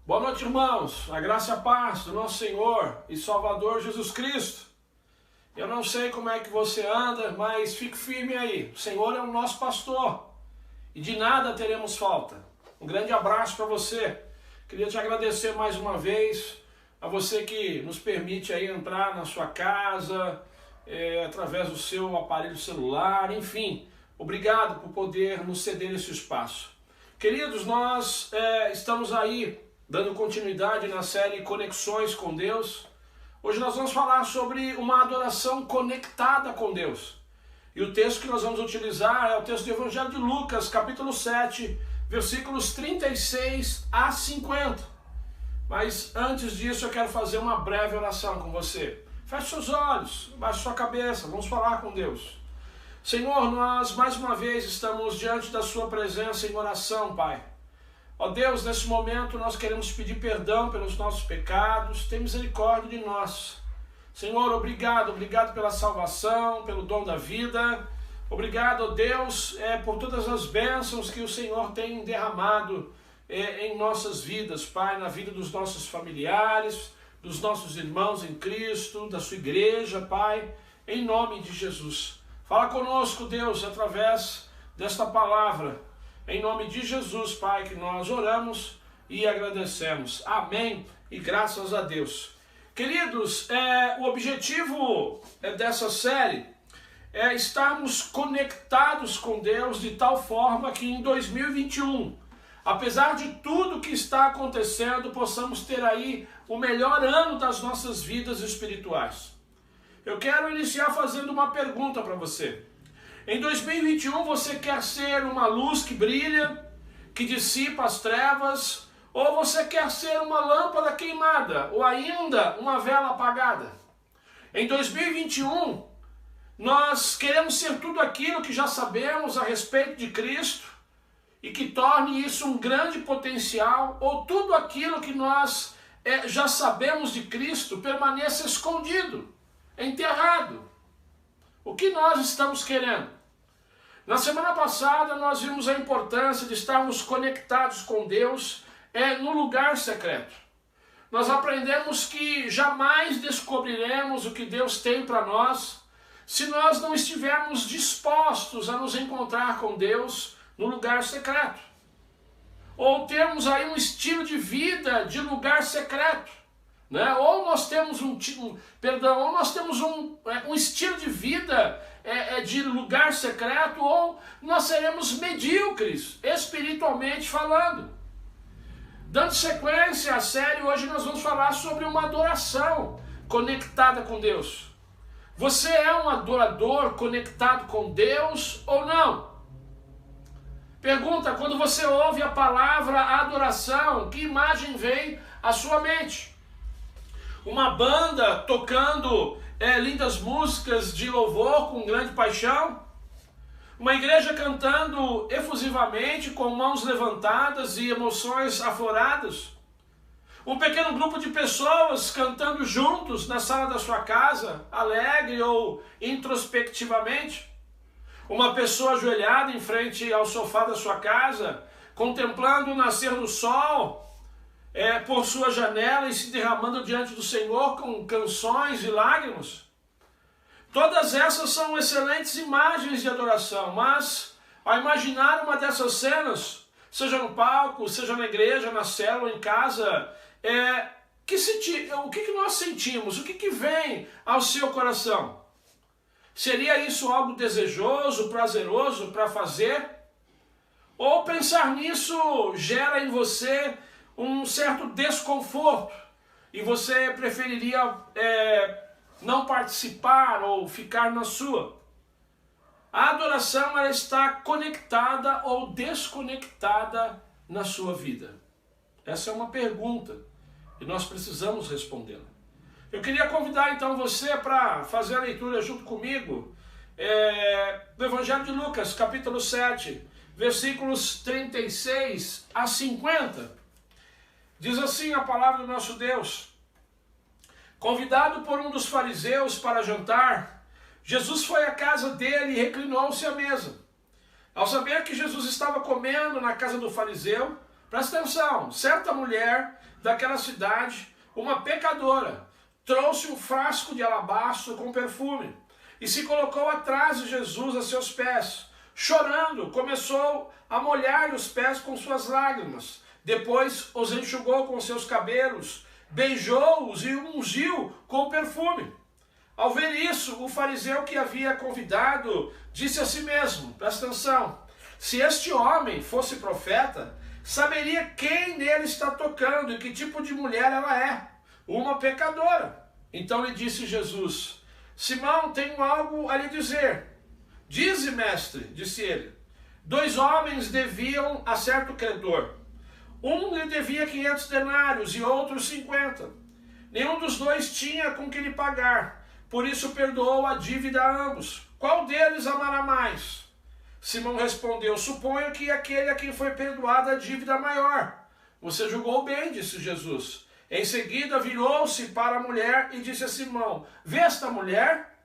Boa noite, irmãos. A graça e a paz do nosso Senhor e Salvador Jesus Cristo. Eu não sei como é que você anda, mas fique firme aí. O Senhor é o nosso pastor e de nada teremos falta. Um grande abraço para você. Queria te agradecer mais uma vez a você que nos permite aí entrar na sua casa, através do seu aparelho celular, enfim. Obrigado por poder nos ceder esse espaço. Queridos, nós estamos aí dando continuidade na série Conexões com Deus. Hoje nós vamos falar sobre uma adoração conectada com Deus. E o texto que nós vamos utilizar é o texto do Evangelho de Lucas, capítulo 7, versículos 36 a 50. Mas antes disso eu quero fazer uma breve oração com você. Feche seus olhos, baixe sua cabeça, vamos falar com Deus. Senhor, nós mais uma vez estamos diante da sua presença em oração, Pai. Ó Deus, nesse momento nós queremos pedir perdão pelos nossos pecados, tem misericórdia de nós. Senhor, obrigado pela salvação, pelo dom da vida. Obrigado, ó Deus, por todas as bênçãos que o Senhor tem derramado em nossas vidas, Pai, na vida dos nossos familiares, dos nossos irmãos em Cristo, da sua igreja, Pai, em nome de Jesus. Fala conosco, Deus, através desta palavra. Em nome de Jesus, Pai, que nós oramos e agradecemos. Amém e graças a Deus. Queridos, o objetivo dessa série é estarmos conectados com Deus de tal forma que em 2021, apesar de tudo que está acontecendo, possamos ter aí o melhor ano das nossas vidas espirituais. Eu quero iniciar fazendo uma pergunta para você. Em 2021 você quer ser uma luz que brilha, que dissipa as trevas, ou você quer ser uma lâmpada queimada, ou ainda uma vela apagada? Em 2021 nós queremos ser tudo aquilo que já sabemos a respeito de Cristo e que torne isso um grande potencial, ou tudo aquilo que nós já sabemos de Cristo permaneça escondido, enterrado. O que nós estamos querendo? Na semana passada nós vimos a importância de estarmos conectados com Deus no lugar secreto. Nós aprendemos que jamais descobriremos o que Deus tem para nós se nós não estivermos dispostos a nos encontrar com Deus no lugar secreto. Ou termos aí um estilo de vida de lugar secreto. Né? Ou nós temos um estilo de vida de lugar secreto, ou nós seremos medíocres, espiritualmente falando. Dando sequência à série, hoje nós vamos falar sobre uma adoração conectada com Deus. Você é um adorador conectado com Deus ou não? Pergunta, quando você ouve a palavra adoração, que imagem vem à sua mente? Uma banda tocando lindas músicas de louvor com grande paixão? Uma igreja cantando efusivamente com mãos levantadas e emoções afloradas? Um pequeno grupo de pessoas cantando juntos na sala da sua casa, alegre ou introspectivamente? Uma pessoa ajoelhada em frente ao sofá da sua casa, contemplando o nascer do sol por sua janela e se derramando diante do Senhor com canções e lágrimas? Todas essas são excelentes imagens de adoração, mas ao imaginar uma dessas cenas, seja no palco, seja na igreja, na célula, em casa, o que nós sentimos? O que vem ao seu coração? Seria isso algo desejoso, prazeroso para fazer? Ou pensar nisso gera em você um certo desconforto e você preferiria não participar ou ficar na sua? A adoração, ela está conectada ou desconectada na sua vida? Essa é uma pergunta e nós precisamos respondê-la. Eu queria convidar então você para fazer a leitura junto comigo do Evangelho de Lucas, capítulo 7, versículos 36 a 50. Diz assim a palavra do nosso Deus: convidado por um dos fariseus para jantar, Jesus foi à casa dele e reclinou-se à mesa. Ao saber que Jesus estava comendo na casa do fariseu, presta atenção, certa mulher daquela cidade, uma pecadora, trouxe um frasco de alabastro com perfume e se colocou atrás de Jesus a seus pés. Chorando, começou a molhar os pés com suas lágrimas. Depois os enxugou com seus cabelos, beijou-os e ungiu com perfume. Ao ver isso, o fariseu que havia convidado disse a si mesmo, presta atenção, se este homem fosse profeta, saberia quem nele está tocando e que tipo de mulher ela é, uma pecadora. Então lhe disse Jesus, Simão, tenho algo a lhe dizer. Dize, mestre, disse ele. 2 homens deviam a certo credor. Um lhe devia 500 denários e outro 50. Nenhum dos 2 tinha com que lhe pagar. Por isso perdoou a dívida a ambos. Qual deles amará mais? Simão respondeu, suponho que aquele a quem foi perdoada a dívida maior. Você julgou bem, disse Jesus. Em seguida virou-se para a mulher e disse a Simão, vê esta mulher?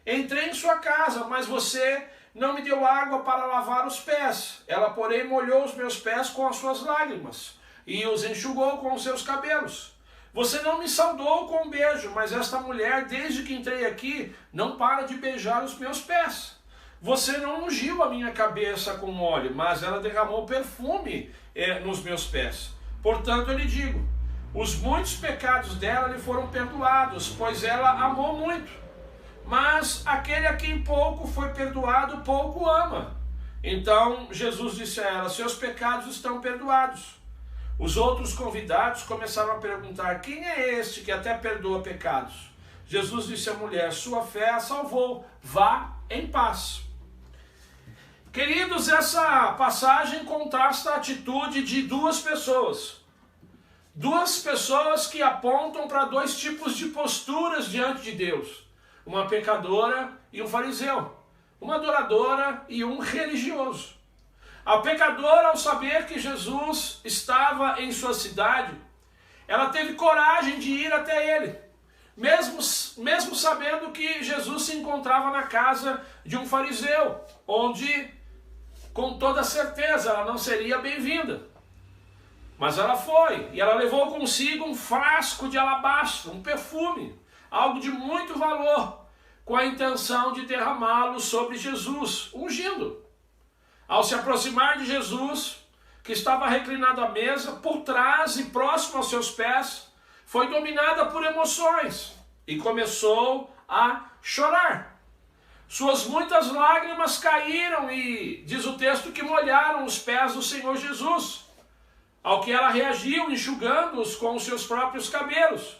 Entrei em sua casa, mas você não me deu água para lavar os pés. Ela, porém, molhou os meus pés com as suas lágrimas e os enxugou com os seus cabelos. Você não me saudou com um beijo, mas esta mulher, desde que entrei aqui, não para de beijar os meus pés. Você não ungiu a minha cabeça com óleo, mas ela derramou perfume nos meus pés. Portanto, eu lhe digo, os muitos pecados dela lhe foram perdoados, pois ela amou muito. Mas aquele a quem pouco foi perdoado, pouco ama. Então Jesus disse a ela, seus pecados estão perdoados. Os outros convidados começaram a perguntar, quem é este que até perdoa pecados? Jesus disse à mulher, sua fé a salvou, vá em paz. Queridos, essa passagem contrasta a atitude de 2 pessoas. 2 pessoas que apontam para 2 tipos de posturas diante de Deus. Uma pecadora e um fariseu. Uma adoradora e um religioso. A pecadora, ao saber que Jesus estava em sua cidade, ela teve coragem de ir até ele, mesmo sabendo que Jesus se encontrava na casa de um fariseu, onde, com toda certeza, ela não seria bem-vinda. Mas ela foi, e ela levou consigo um frasco de alabastro, um perfume, algo de muito valor, com a intenção de derramá-lo sobre Jesus, ungindo. Ao se aproximar de Jesus, que estava reclinado à mesa, por trás e próximo aos seus pés, foi dominada por emoções e começou a chorar. Suas muitas lágrimas caíram e, diz o texto, que molharam os pés do Senhor Jesus, ao que ela reagiu enxugando-os com os seus próprios cabelos.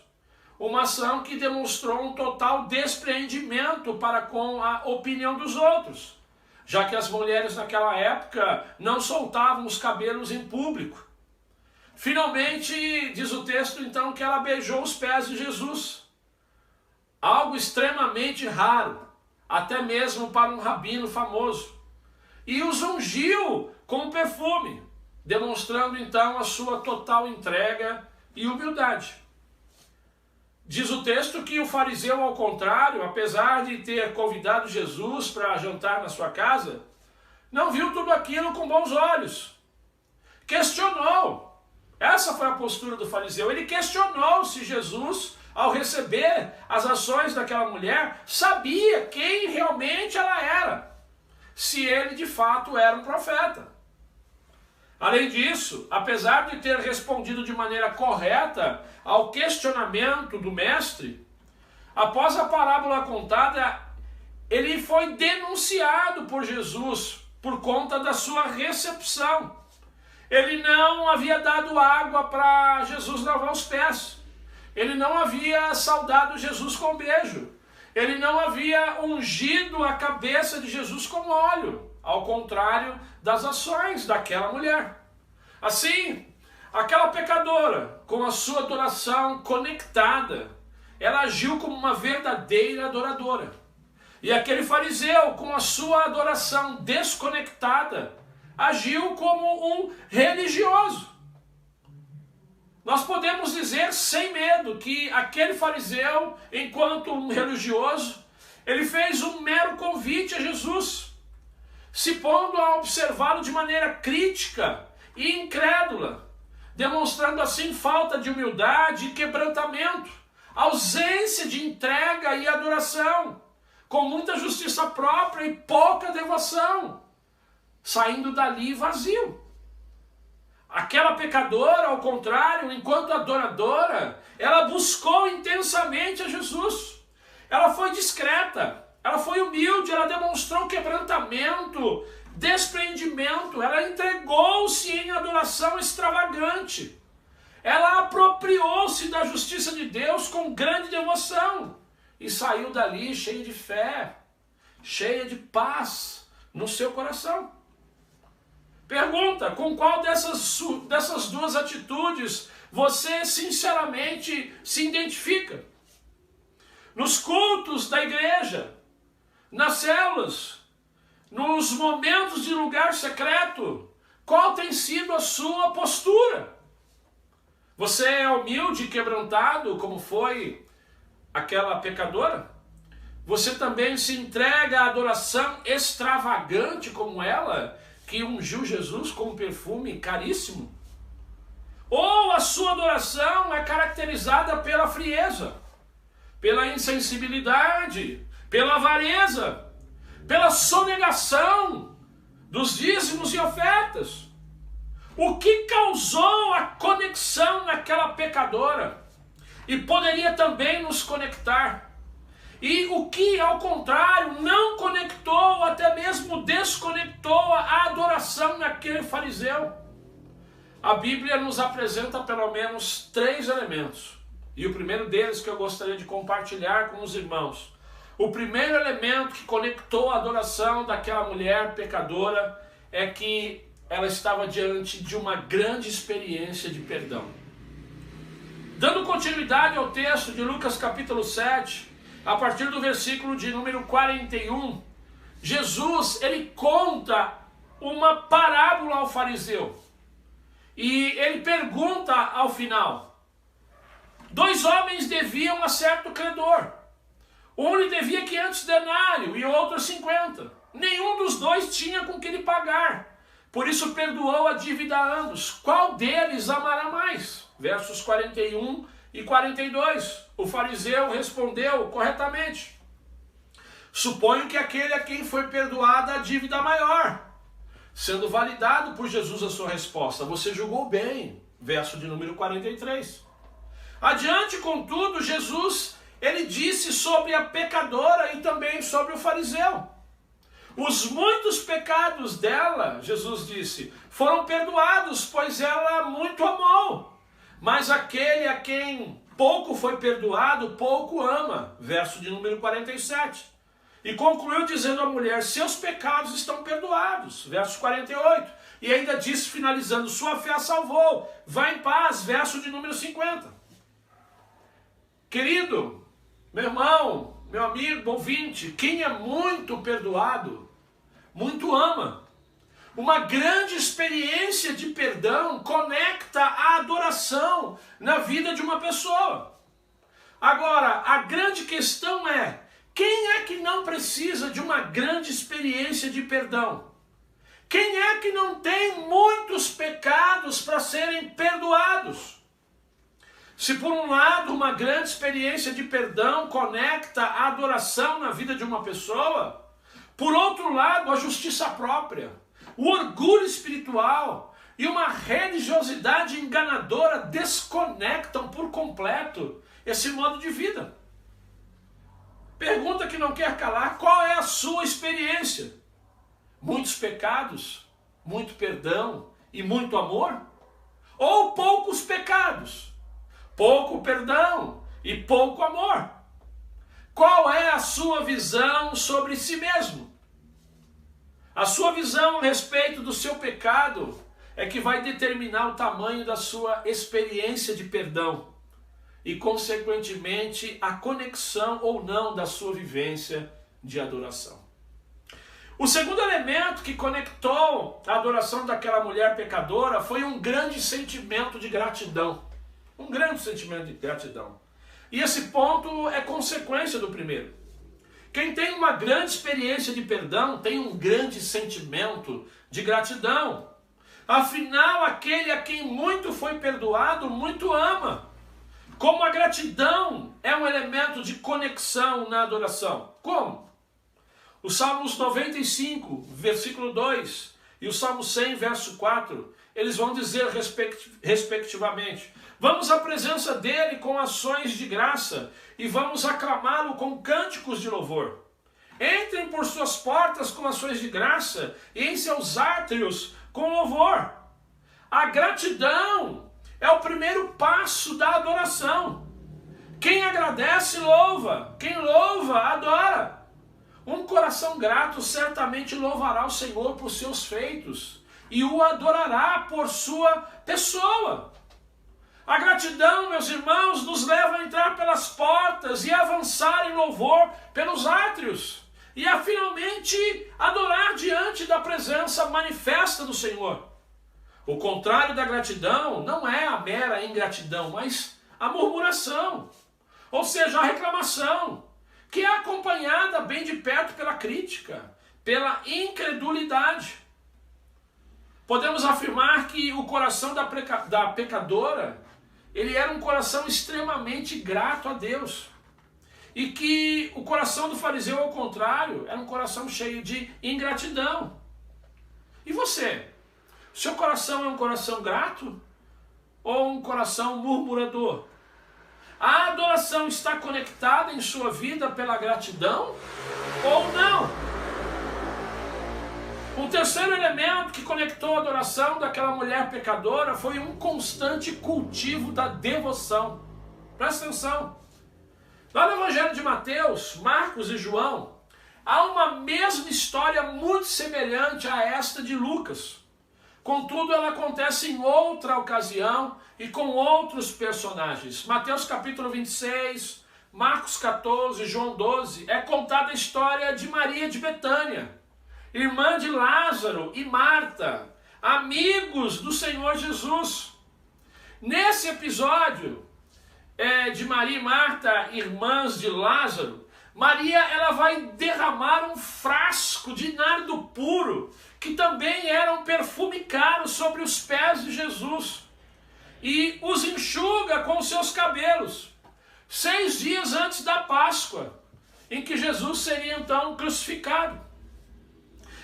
Uma ação que demonstrou um total despreendimento para com a opinião dos outros, já que as mulheres naquela época não soltavam os cabelos em público. Finalmente, diz o texto então, que ela beijou os pés de Jesus. Algo extremamente raro, até mesmo para um rabino famoso. E os ungiu com perfume, demonstrando então a sua total entrega e humildade. Diz o texto que o fariseu, ao contrário, apesar de ter convidado Jesus para jantar na sua casa, não viu tudo aquilo com bons olhos. Questionou. Essa foi a postura do fariseu. Ele questionou se Jesus, ao receber as ações daquela mulher, sabia quem realmente ela era. Se ele de fato era um profeta. Além disso, apesar de ter respondido de maneira correta ao questionamento do mestre, após a parábola contada, ele foi denunciado por Jesus por conta da sua recepção. Ele não havia dado água para Jesus lavar os pés. Ele não havia saudado Jesus com beijo. Ele não havia ungido a cabeça de Jesus com óleo, ao contrário das ações daquela mulher. Assim, aquela pecadora, com a sua adoração conectada, ela agiu como uma verdadeira adoradora. E aquele fariseu, com a sua adoração desconectada, agiu como um religioso. Nós podemos dizer sem medo que aquele fariseu, enquanto um religioso, ele fez um mero convite a Jesus, se pondo a observá-lo de maneira crítica e incrédula, demonstrando assim falta de humildade e quebrantamento, ausência de entrega e adoração, com muita justiça própria e pouca devoção, saindo dali vazio. Aquela pecadora, ao contrário, enquanto adoradora, ela buscou intensamente a Jesus. Ela foi discreta, ela foi humilde, ela demonstrou quebrantamento, desprendimento, ela entregou-se em adoração extravagante. Ela apropriou-se da justiça de Deus com grande devoção e saiu dali cheia de fé, cheia de paz no seu coração. Pergunta, com qual dessas duas atitudes você sinceramente se identifica? Nos cultos da igreja, nas células, nos momentos de lugar secreto, qual tem sido a sua postura? Você é humilde e quebrantado, como foi aquela pecadora? Você também se entrega à adoração extravagante como ela, que ungiu Jesus com um perfume caríssimo? Ou a sua adoração é caracterizada pela frieza, pela insensibilidade, pela avareza, pela sonegação dos dízimos e ofertas? O que causou a conexão naquela pecadora e poderia também nos conectar? E o que, ao contrário, não conectou, até mesmo desconectou a adoração naquele fariseu? A Bíblia nos apresenta pelo menos 3 elementos. E o primeiro deles que eu gostaria de compartilhar com os irmãos. O primeiro elemento que conectou a adoração daquela mulher pecadora é que ela estava diante de uma grande experiência de perdão. Dando continuidade ao texto de Lucas capítulo 7, a partir do versículo de número 41, Jesus, ele conta uma parábola ao fariseu. E ele pergunta ao final: 2 homens deviam a certo credor. Um lhe devia 500 denários e o outro 50. Nenhum dos dois tinha com que lhe pagar. Por isso perdoou a dívida a ambos. Qual deles amará mais? Versos 41 e 42. O fariseu respondeu corretamente: suponho que aquele a quem foi perdoada a dívida maior. Sendo validado por Jesus a sua resposta: você julgou bem. Verso de número 43. Adiante, contudo, Jesus, ele disse sobre a pecadora e também sobre o fariseu. Os muitos pecados dela, Jesus disse, foram perdoados, pois ela muito amou. Mas aquele a quem pouco foi perdoado, pouco ama. Verso de número 47. E concluiu dizendo à mulher: seus pecados estão perdoados. Verso 48. E ainda disse, finalizando: sua fé a salvou. Vá em paz. Verso de número 50. Querido, meu irmão, meu amigo, ouvinte, quem é muito perdoado, muito ama. Uma grande experiência de perdão conecta a adoração na vida de uma pessoa. Agora, a grande questão é: quem é que não precisa de uma grande experiência de perdão? Quem é que não tem muitos pecados para serem perdoados? Se por um lado uma grande experiência de perdão conecta a adoração na vida de uma pessoa, por outro lado a justiça própria, o orgulho espiritual e uma religiosidade enganadora desconectam por completo esse modo de vida. Pergunta que não quer calar: qual é a sua experiência? Muitos pecados, muito perdão e muito amor? Ou poucos pecados, pouco perdão e pouco amor? Qual é a sua visão sobre si mesmo? A sua visão a respeito do seu pecado é que vai determinar o tamanho da sua experiência de perdão e, consequentemente, a conexão ou não da sua vivência de adoração. O segundo elemento que conectou a adoração daquela mulher pecadora foi um grande sentimento de gratidão. Um grande sentimento de gratidão. E esse ponto é consequência do primeiro. Quem tem uma grande experiência de perdão tem um grande sentimento de gratidão. Afinal, aquele a quem muito foi perdoado, muito ama. Como a gratidão é um elemento de conexão na adoração. Como? Os Salmos 95, versículo 2, e o Salmo 100, verso 4, eles vão dizer respectivamente: vamos à presença dele com ações de graça e vamos aclamá-lo com cânticos de louvor. Entrem por suas portas com ações de graça e em seus átrios com louvor. A gratidão é o primeiro passo da adoração. Quem agradece, louva. Quem louva, adora. Um coração grato certamente louvará o Senhor por seus feitos e o adorará por sua pessoa. A gratidão, meus irmãos, nos leva a entrar pelas portas e avançar em louvor pelos átrios e a finalmente adorar diante da presença manifesta do Senhor. O contrário da gratidão não é a mera ingratidão, mas a murmuração, ou seja, a reclamação, que é acompanhada bem de perto pela crítica, pela incredulidade. Podemos afirmar que o coração da pecadora, ele era um coração extremamente grato a Deus. E que o coração do fariseu, ao contrário, era um coração cheio de ingratidão. E você? Seu coração é um coração grato ou um coração murmurador? A adoração está conectada em sua vida pela gratidão ou não? Um terceiro elemento que conectou a adoração daquela mulher pecadora foi um constante cultivo da devoção. Presta atenção. Lá no Evangelho de Mateus, Marcos e João, há uma mesma história muito semelhante a esta de Lucas. Contudo, ela acontece em outra ocasião e com outros personagens. Mateus capítulo 26, Marcos 14, João 12, é contada a história de Maria de Betânia, irmã de Lázaro e Marta, amigos do Senhor Jesus. Nesse episódio de Maria e Marta, irmãs de Lázaro, Maria ela vai derramar um frasco de nardo puro, que também era um perfume caro, sobre os pés de Jesus, e os enxuga com os seus cabelos, 6 dias antes da Páscoa, em que Jesus seria então crucificado.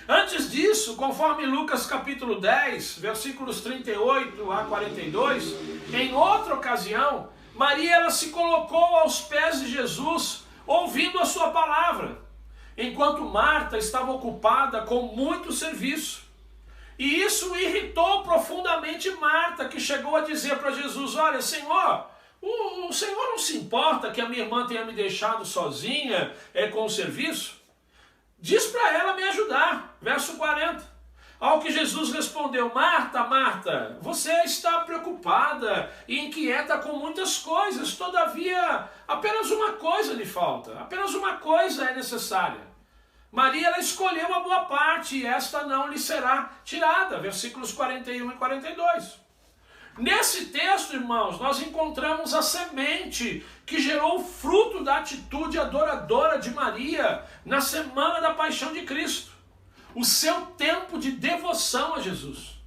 Antes disso, conforme Lucas capítulo 10, versículos 38 a 42, em outra ocasião, Maria ela se colocou aos pés de Jesus, ouvindo a sua palavra, enquanto Marta estava ocupada com muito serviço. E isso irritou profundamente Marta, que chegou a dizer para Jesus: olha, Senhor, o Senhor não se importa que a minha irmã tenha me deixado sozinha com o serviço? Diz para ela me ajudar. Verso 40. Ao que Jesus respondeu: Marta, Marta, você está preocupada e inquieta com muitas coisas, todavia apenas uma coisa lhe falta, apenas uma coisa é necessária. Maria ela escolheu uma boa parte e esta não lhe será tirada. Versículos 41 e 42. Nesse texto, irmãos, nós encontramos a semente que gerou o fruto da atitude adoradora de Maria na semana da paixão de Cristo. O seu tempo de devoção a Jesus.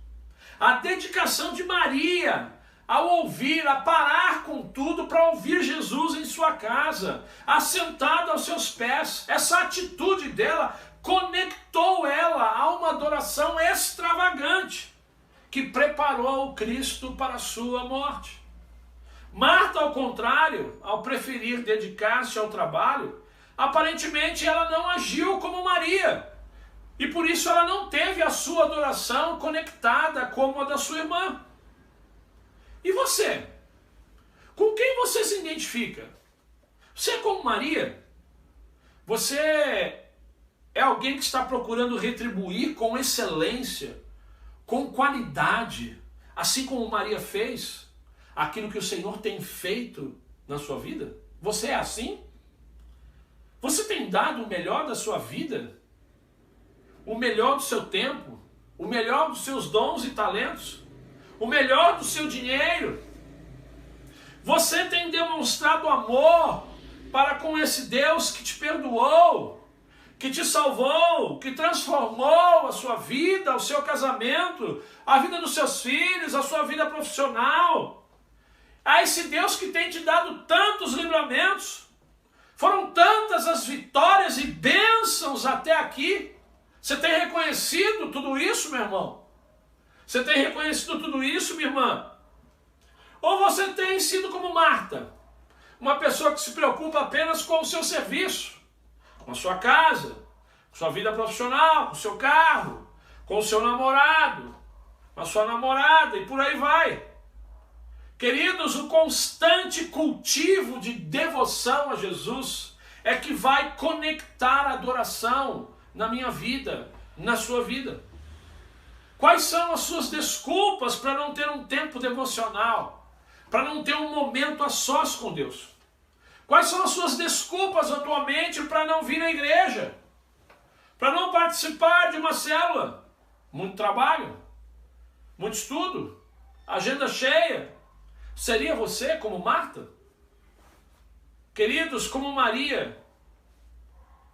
A dedicação de Maria ao ouvir, a parar com tudo para ouvir Jesus em sua casa, assentada aos seus pés. Essa atitude dela conectou ela a uma adoração extravagante que preparou o Cristo para a sua morte. Marta, ao contrário, ao preferir dedicar-se ao trabalho, aparentemente ela não agiu como Maria. E por isso ela não teve a sua adoração conectada como a da sua irmã. E você? Com quem você se identifica? Você é como Maria? Você é alguém que está procurando retribuir com excelência, com qualidade, assim como Maria fez, aquilo que o Senhor tem feito na sua vida? Você é assim? Você tem dado o melhor da sua vida? O melhor do seu tempo? O melhor dos seus dons e talentos? O melhor do seu dinheiro? Você tem demonstrado amor para com esse Deus que te perdoou, que te salvou, que transformou a sua vida, o seu casamento, a vida dos seus filhos, a sua vida profissional. A esse Deus que tem te dado tantos livramentos. Foram tantas as vitórias e bênçãos até aqui. Você tem reconhecido tudo isso, meu irmão? Você tem reconhecido tudo isso, minha irmã? Ou você tem sido como Marta, uma pessoa que se preocupa apenas com o seu serviço, com a sua casa, com a sua vida profissional, com o seu carro, com o seu namorado, com a sua namorada e por aí vai. Queridos, o constante cultivo de devoção a Jesus é que vai conectar a adoração na minha vida, na sua vida. Quais são as suas desculpas para não ter um tempo devocional? Para não ter um momento a sós com Deus? Quais são as suas desculpas atualmente para não vir à igreja? Para não participar de uma célula? Muito trabalho? Muito estudo? Agenda cheia? Seria você como Marta? Queridos, como Maria,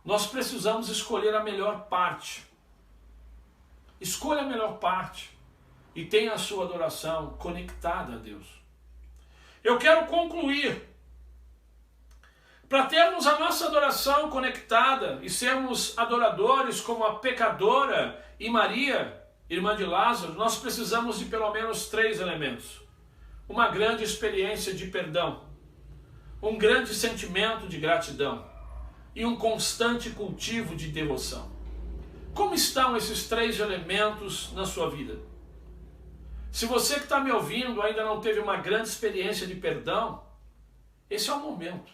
nós precisamos escolher a melhor parte. Escolha a melhor parte e tenha a sua adoração conectada a Deus. Eu quero concluir. Para termos a nossa adoração conectada e sermos adoradores como a pecadora e Maria, irmã de Lázaro, nós precisamos de pelo menos 3 elementos. Uma grande experiência de perdão, um grande sentimento de gratidão e um constante cultivo de devoção. Como estão esses 3 elementos na sua vida? Se você que está me ouvindo ainda não teve uma grande experiência de perdão, esse é o momento.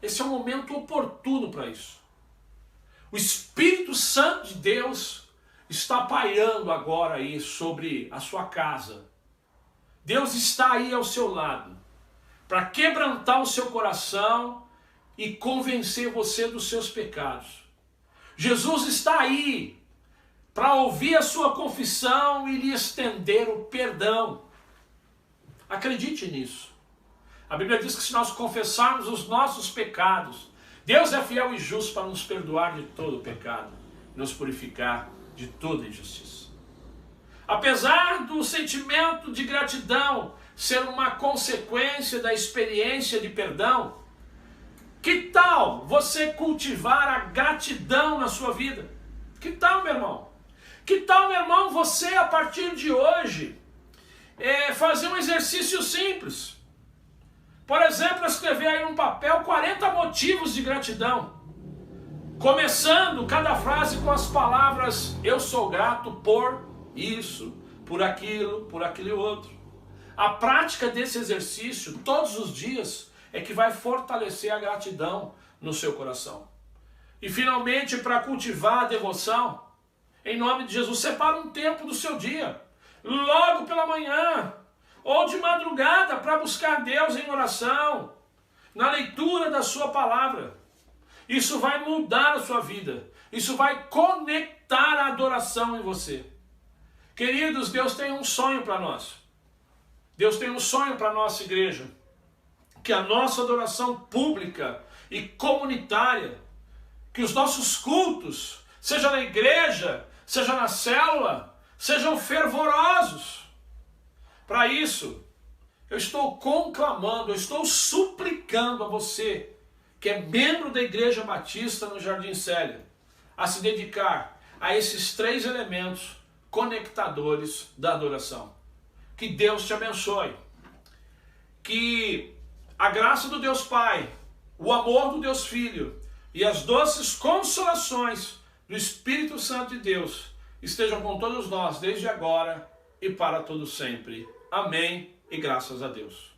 Esse é o momento oportuno para isso. O Espírito Santo de Deus está pairando agora aí sobre a sua casa. Deus está aí ao seu lado para quebrantar o seu coração e convencer você dos seus pecados. Jesus está aí para ouvir a sua confissão e lhe estender o perdão. Acredite nisso. A Bíblia diz que se nós confessarmos os nossos pecados, Deus é fiel e justo para nos perdoar de todo o pecado, nos purificar de toda injustiça. Apesar do sentimento de gratidão ser uma consequência da experiência de perdão, que tal você cultivar a gratidão na sua vida? Que tal, meu irmão? Que tal, meu irmão, você a partir de hoje fazer um exercício simples? Por exemplo, escrever aí num papel 40 motivos de gratidão. Começando cada frase com as palavras: eu sou grato por isso, por aquele outro. A prática desse exercício, todos os dias, é que vai fortalecer a gratidão no seu coração. E finalmente, para cultivar a devoção, em nome de Jesus, separa um tempo do seu dia, logo pela manhã, ou de madrugada, para buscar Deus em oração, na leitura da sua palavra. Isso vai mudar a sua vida. Isso vai conectar a adoração em você. Queridos, Deus tem um sonho para nós. Deus tem um sonho para a nossa igreja. Que a nossa adoração pública e comunitária, que os nossos cultos, seja na igreja, seja na célula, sejam fervorosos. Para isso, eu estou conclamando, eu estou suplicando a você, que é membro da Igreja Batista no Jardim Célia, a se dedicar a esses 3 elementos conectadores da adoração. Que Deus te abençoe. Que a graça do Deus Pai, o amor do Deus Filho e as doces consolações do Espírito Santo de Deus estejam com todos nós, desde agora e para todo sempre. Amém e graças a Deus.